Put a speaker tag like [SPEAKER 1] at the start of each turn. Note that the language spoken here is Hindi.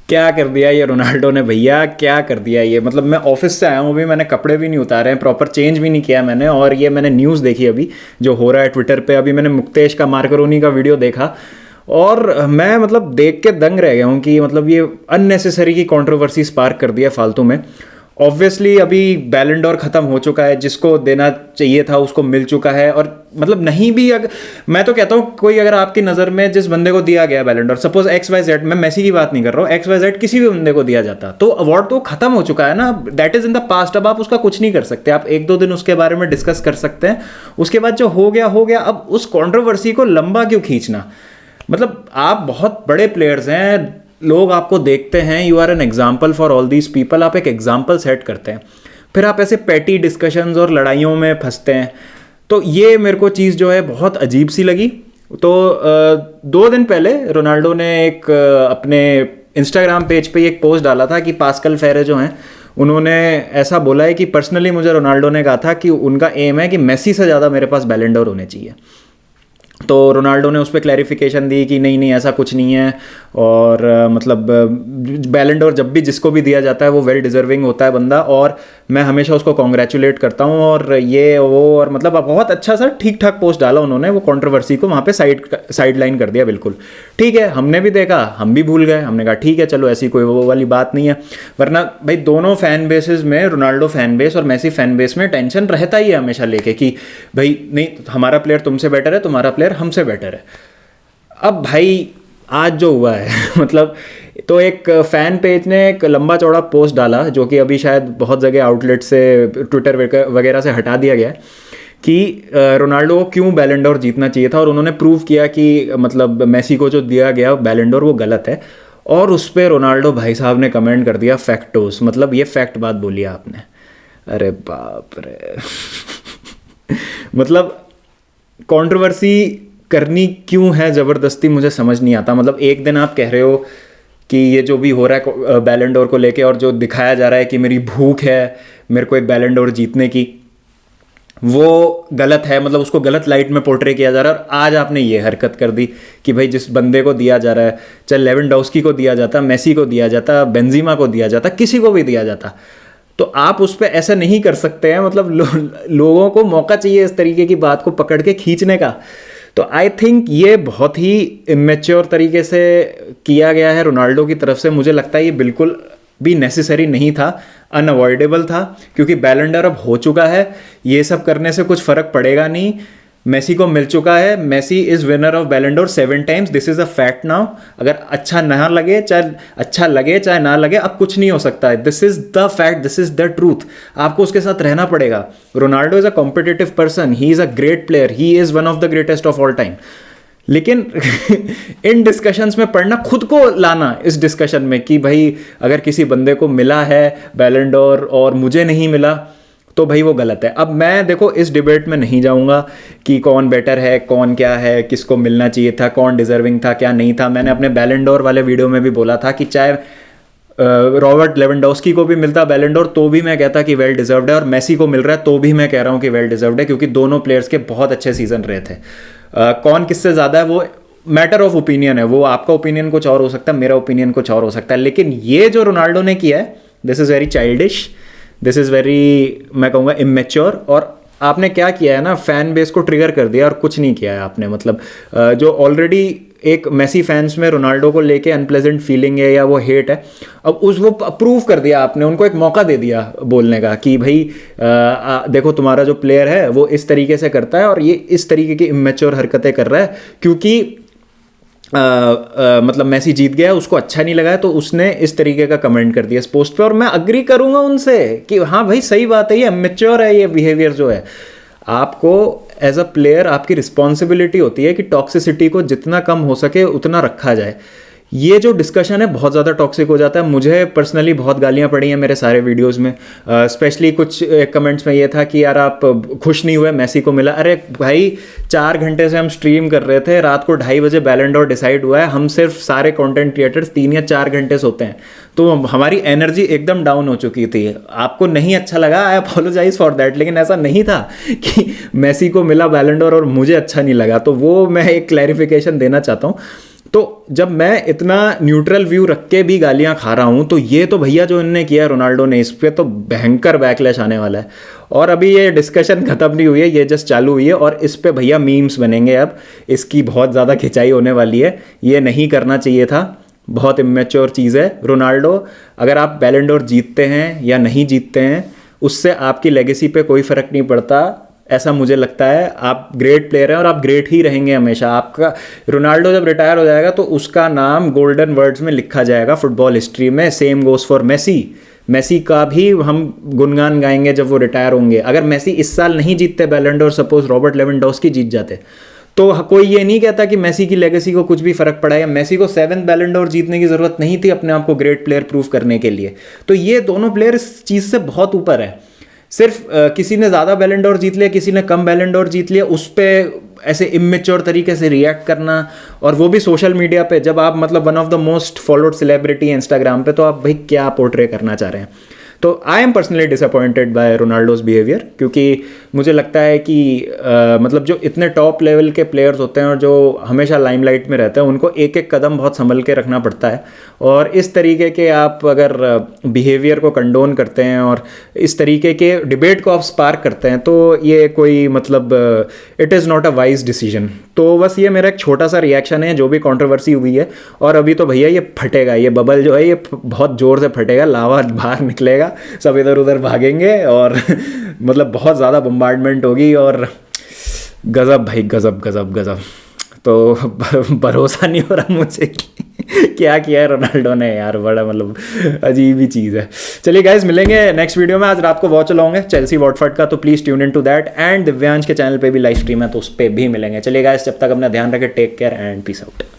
[SPEAKER 1] क्या कर दिया ये रोनाल्डो ने भैया, क्या कर दिया ये। मतलब मैं ऑफिस से आया हूँ अभी, मैंने कपड़े भी नहीं उतारे हैं, प्रॉपर चेंज भी नहीं किया मैंने, और ये मैंने न्यूज़ देखी अभी जो हो रहा है ट्विटर पे। अभी मैंने मुक्तेश का मार्करोनी का वीडियो देखा और मैं मतलब देख के दंग रह गया हूँ कि मतलब ये अननेसेसरी की कंट्रोवर्सी स्पार्क कर दिया फालतू में। ऑब्वियसली अभी बैलन डोर खत्म हो चुका है, जिसको देना चाहिए था उसको मिल चुका है। और मतलब नहीं भी, अगर मैं तो कहता हूँ कोई अगर आपकी नज़र में जिस बंदे को दिया गया Ballon d'Or, suppose X Y Z, मैं मेसी की बात नहीं कर रहा हूँ, एक्स वाई जेड किसी भी बंदे को दिया जाता तो अवार्ड तो खत्म हो चुका है ना, that is in the past. अब आप उसका कुछ नहीं कर सकते, आप एक दो दिन उसके बारे में डिस्कस कर सकते हैं, उसके बाद जो हो गया हो गया। अब उस कॉन्ट्रोवर्सी को लंबा क्यों खींचना। मतलब आप बहुत बड़े प्लेयर्स हैं, लोग आपको देखते हैं, you are an example for all these people, आप एक एग्जाम्पल सेट करते हैं, फिर आप ऐसे पेटी डिस्कशंस और लड़ाइयों में फंसते हैं। तो ये मेरे को चीज़ जो है बहुत अजीब सी लगी। तो 2 दिन पहले रोनाल्डो ने एक अपने इंस्टाग्राम पेज पे एक पोस्ट डाला था कि पास्कल फेरे जो हैं उन्होंने ऐसा बोला है कि पर्सनली मुझे रोनाल्डो ने कहा था कि उनका एम है कि मेसी से ज़्यादा मेरे पास बैलन डोर होने चाहिए। तो रोनाल्डो ने उस पर क्लैरिफिकेशन दी कि नहीं नहीं ऐसा कुछ नहीं है, और मतलब बैलन डोर जब भी जिसको भी दिया जाता है वो वेल डिजर्विंग होता है बंदा, और मैं हमेशा उसको कॉन्ग्रेचुलेट करता हूँ और ये वो। और मतलब बहुत अच्छा सा ठीक ठाक पोस्ट डाला उन्होंने, वो कंट्रोवर्सी को वहाँ पे साइड लाइन कर दिया बिल्कुल। ठीक है, हमने भी देखा, हम भी भूल गए, हमने कहा ठीक है चलो ऐसी कोई वो वाली बात नहीं है। वरना भाई दोनों फैन बेसेस में, रोनाल्डो फैन बेस और मेसी फैन बेस में टेंशन रहता ही है हमेशा लेके कि भाई नहीं हमारा प्लेयर तुमसे बेटर है, तुम्हारा प्लेयर हमसे बेटर है। अब भाई आज जो हुआ है मतलब, तो एक फ़ैन पेज ने एक लंबा चौड़ा पोस्ट डाला जो कि अभी शायद बहुत जगह आउटलेट से, ट्विटर वगैरह से हटा दिया गया है, कि रोनाल्डो को क्यों बैलन डोर जीतना चाहिए था। और उन्होंने प्रूव किया कि मतलब मेसी को जो दिया गया बैलन डोर वो गलत है। और उस पर रोनाल्डो भाई साहब ने कमेंट कर दिया फैक्टोस, मतलब ये फैक्ट बात बोली आपने। अरे बाप रे मतलब कंट्रोवर्सी करनी क्यों है ज़बरदस्ती, मुझे समझ नहीं आता। मतलब एक दिन आप कह रहे हो कि ये जो भी हो रहा है बैलन डोर को लेके, और जो दिखाया जा रहा है कि मेरी भूख है मेरे को एक बैलन डोर जीतने की, वो गलत है, मतलब उसको गलत लाइट में पोर्ट्रे किया जा रहा है। और आज आपने ये हरकत कर दी कि भाई जिस बंदे को दिया जा रहा है, चाहे लेवेंडोव्स्की को दिया जाता, मेसी को दिया जाता, बेंजीमा को दिया जाता, किसी को भी दिया जाता, तो आप उस पर ऐसा नहीं कर सकते हैं। मतलब लोगों को मौका चाहिए इस तरीके की बात को पकड़ के खींचने का। तो आई थिंक ये बहुत ही इमेच्योर तरीके से किया गया है रोनाल्डो की तरफ से। मुझे लगता है ये बिल्कुल भी नेसेसरी नहीं था, अनअवॉइडेबल था, क्योंकि बैलन डोर अब हो चुका है, ये सब करने से कुछ फ़र्क पड़ेगा नहीं। मेसी को मिल चुका है, Messi is winner of Ballon d'Or 7 times, this is a fact now. अगर अच्छा ना लगे, चाहे अच्छा लगे चाहे ना लगे, अब कुछ नहीं हो सकता है। This is the fact, this is the truth. आपको उसके साथ रहना पड़ेगा। Ronaldo is a competitive person, he is a great player, he is one of the greatest of all time. लेकिन इन डिस्कशंस में पढ़ना, खुद को लाना इस डिस्कशन में कि भाई अगर किसी बंदे को मिला है बैलन डोर और मुझे नहीं मिला तो भाई वो गलत है। अब मैं देखो इस डिबेट में नहीं जाऊंगा कि कौन बेटर है, कौन क्या है, किसको मिलना चाहिए था, कौन डिजर्विंग था, क्या नहीं था। मैंने अपने बैलन डोर वाले वीडियो में भी बोला था कि चाहे रॉबर्ट लेवेंडोव्स्की को भी मिलता बैलन डोर तो भी मैं कहता कि वेल डिजर्व्ड है, और मेसी को मिल रहा है तो भी मैं कह रहा हूँ कि वेल डिजर्व्ड है, क्योंकि दोनों प्लेयर्स के बहुत अच्छे सीजन रहे थे। कौन किससे ज़्यादा है वो मैटर ऑफ ओपिनियन है, वो आपका ओपिनियन कुछ और हो सकता है, मेरा ओपिनियन कुछ और हो सकता है। लेकिन ये जो रोनाल्डो ने किया है, this is very childish, this is very, मैं कहूँगा इमेच्योर। और आपने क्या किया है ना, फैन बेस को ट्रिगर कर दिया और कुछ नहीं किया है आपने। मतलब जो ऑलरेडी एक मेसी फैंस में रोनाल्डो को लेके अनप्लेजेंट फीलिंग है या वो हेट है, अब वो प्रूव कर दिया आपने, उनको एक मौका दे दिया बोलने का कि भाई देखो तुम्हारा जो प्लेयर है वो इस तरीके से करता है और ये इस तरीके की इमेच्योर हरकतें कर रहा है, क्योंकि मतलब मेसी जीत गया, उसको अच्छा नहीं लगा है तो उसने इस तरीके का कमेंट कर दिया इस पोस्ट पे। और मैं अग्री करूंगा उनसे कि हाँ भाई सही बात है, ये इमेच्योर है, ये बिहेवियर जो है। आपको एज अ प्लेयर आपकी रिस्पॉन्सिबिलिटी होती है कि टॉक्सिसिटी को जितना कम हो सके उतना रखा जाए। ये जो डिस्कशन है बहुत ज़्यादा टॉक्सिक हो जाता है। मुझे पर्सनली बहुत गालियाँ पड़ी हैं मेरे सारे वीडियोस में, स्पेशली कुछ कमेंट्स में ये था कि यार आप खुश नहीं हुए मेसी को मिला। अरे भाई 4 घंटे से हम स्ट्रीम कर रहे थे, रात को 2:30 बजे बैलन डोर डिसाइड हुआ है, हम सिर्फ सारे कंटेंट क्रिएटर्स 3 या 4 घंटे सोते हैं, तो हमारी एनर्जी एकदम डाउन हो चुकी थी। आपको नहीं अच्छा लगा, आई अपोलोजाइज फॉर दैट, लेकिन ऐसा नहीं था कि मेसी को मिला बैलन डोर और मुझे अच्छा नहीं लगा। तो वो मैं एक क्लैरिफिकेशन देना चाहता हूँ। तो जब मैं इतना न्यूट्रल व्यू रख के भी गालियां खा रहा हूं, तो ये तो भैया जो इनने किया रोनाल्डो ने, इस पे तो भयंकर बैकलैश आने वाला है। और अभी ये डिस्कशन खत्म नहीं हुई है, ये जस्ट चालू हुई है, और इस पे भैया मीम्स बनेंगे अब, इसकी बहुत ज़्यादा खिंचाई होने वाली है। ये नहीं करना चाहिए था, बहुत इमेच्योर चीज़ है। रोनाल्डो, अगर आप बैलन डोर जीतते हैं या नहीं जीतते हैं, उससे आपकी लेगेसी पे कोई फ़र्क नहीं पड़ता, ऐसा मुझे लगता है। आप ग्रेट प्लेयर हैं और आप ग्रेट ही रहेंगे हमेशा। आपका रोनाल्डो जब रिटायर हो जाएगा तो उसका नाम गोल्डन वर्ड्स में लिखा जाएगा फुटबॉल हिस्ट्री में। Same goes for Messi. Messi का भी हम गुणगान गाएंगे जब वो रिटायर होंगे। अगर मेसी इस साल नहीं जीतते Ballon d'Or, suppose Robert Lewandowski जीत जाते, तो कोई ये नहीं कहता कि मेसी की लेगेसी को कुछ भी फर्क पड़ा है। मेसी को 7th बैलन डोर जीतने की जरूरत नहीं थी अपने आप को ग्रेट प्लेयर प्रूव करने के लिए। तो ये दोनों प्लेयर इस चीज़ से बहुत ऊपर है। सिर्फ किसी ने ज़्यादा बैलन डोर जीत लिया, किसी ने कम बैलन डोर जीत लिया, उस पर ऐसे इमेच्योर तरीके से रिएक्ट करना, और वो भी सोशल मीडिया पे, जब आप मतलब one of the most followed celebrity Instagram पे, तो आप भाई क्या पोर्ट्रे करना चाह रहे हैं। तो I am personally disappointed by Ronaldo's behaviour, क्योंकि मुझे लगता है कि मतलब जो इतने टॉप लेवल के प्लेयर्स होते हैं और जो हमेशा लाइमलाइट में रहते हैं, उनको एक एक कदम बहुत संभल के रखना पड़ता है। और इस तरीके के आप अगर बिहेवियर को कंडोन करते हैं और इस तरीके के डिबेट को आप स्पार्क करते हैं, तो ये कोई मतलब it is not a wise decision. तो बस ये मेरा एक छोटा सा रिएक्शन है जो भी कंट्रोवर्सी हुई है। और अभी तो भैया ये फटेगा, ये बबल जो है ये बहुत ज़ोर से फटेगा, लावा बाहर निकलेगा, सब इधर उधर भागेंगे और मतलब बहुत ज़्यादा बम्बार्डमेंट होगी, और गजब भाई, गजब गजब गजब। तो भरोसा नहीं हो रहा मुझे कि क्या किया है रोनाल्डो ने यार, बड़ा मतलब अजीब ही चीज़ है। चलिए गाइस, मिलेंगे नेक्स्ट वीडियो में। आज रात को वॉच लाऊंगे चेल्सी वॉटफोर्ड का, तो please tune in to that. And Divyansh के चैनल पे भी लाइव स्ट्रीम है, तो उस पर भी मिलेंगे। चलिए गाइस, जब तक अपना ध्यान रखें, take care and peace out.